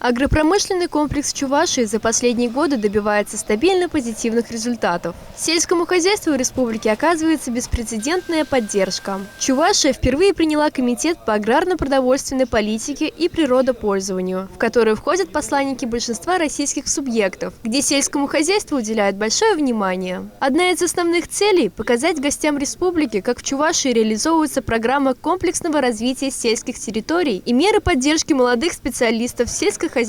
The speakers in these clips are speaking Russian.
Агропромышленный комплекс Чувашии за последние годы добивается стабильно позитивных результатов. Сельскому хозяйству республики оказывается беспрецедентная поддержка. Чувашия впервые приняла комитет по аграрно-продовольственной политике и природопользованию, в который входят посланники большинства российских субъектов, где сельскому хозяйству уделяют большое внимание. Одна из основных целей – показать гостям республики, как в Чувашии реализовывается программа комплексного развития сельских территорий и меры поддержки молодых специалистов сельскохозяйственной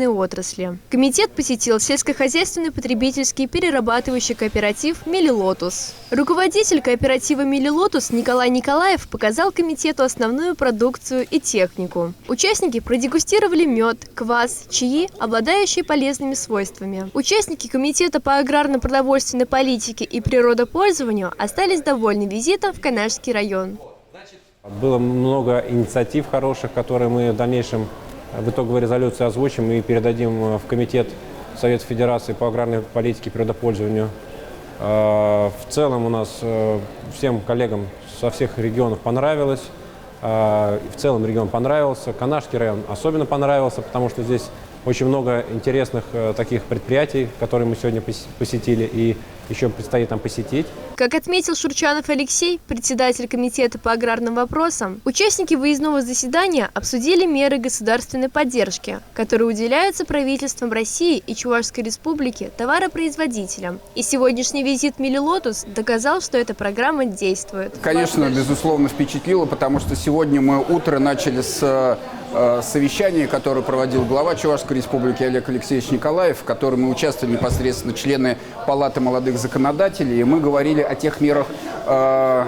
отрасли. Комитет посетил сельскохозяйственный потребительский перерабатывающий кооператив «Мелилотус». Руководитель кооператива «Мелилотус» Николай Николаев показал комитету основную продукцию и технику. Участники продегустировали мед, квас, чаи, обладающие полезными свойствами. Участники комитета по аграрно-продовольственной политике и природопользованию остались довольны визитом в Канашский район. Было много инициатив хороших, которые мы в дальнейшем в итоговой резолюции озвучим и передадим в Комитет Совета Федерации по аграрной политике и природопользованию. В целом у нас всем коллегам со всех регионов понравилось. В целом регион понравился. Канашский район особенно понравился, потому что здесь очень много интересных таких предприятий, которые мы сегодня посетили и еще предстоит нам посетить. Как отметил Шурчанов Алексей, председатель комитета по аграрным вопросам, участники выездного заседания обсудили меры государственной поддержки, которые уделяются правительством России и Чувашской республики товаропроизводителям. И сегодняшний визит «Мелилотус» доказал, что эта программа действует. Конечно, безусловно, впечатлило, потому что сегодня мы утро начали с совещания, которое проводил глава Чувашской республики Олег Алексеевич Николаев, в котором мы участвовали непосредственно члены Палаты молодых законодателей, и мы говорили о тех мерах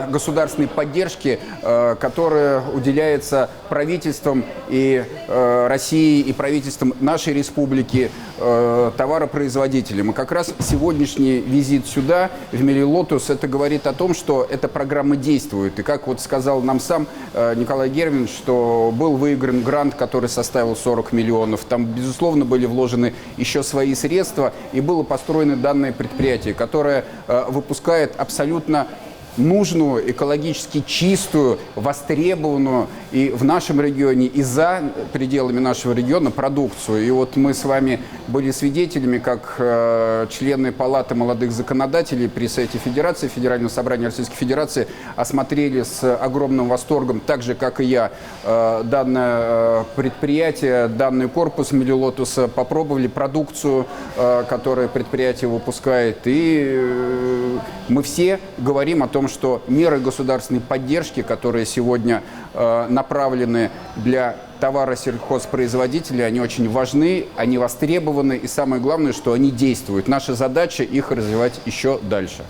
государственной поддержки, которая уделяется правительством и России, и правительством нашей республики товаропроизводителям. И как раз сегодняшний визит сюда, в Мелилотус, это говорит о том, что эта программа действует. И как вот сказал нам сам Николай Германович, что был выигран грант, который составил 40 миллионов. Там, безусловно, были вложены еще свои средства, и было построено данное предприятие, которое выпускает абсолютно нужную, экологически чистую, востребованную и в нашем регионе, и за пределами нашего региона продукцию. И вот мы с вами были свидетелями, как члены Палаты молодых законодателей при Совете Федерации, Федерального собрания Российской Федерации осмотрели с огромным восторгом, так же, как и я, данное предприятие, данный корпус Мелилотуса, попробовали продукцию, которую предприятие выпускает. И мы все говорим о том, что меры государственной поддержки, которые сегодня направлены для товаросельхозпроизводителей, они очень важны, они востребованы, и самое главное, что они действуют. Наша задача их развивать еще дальше.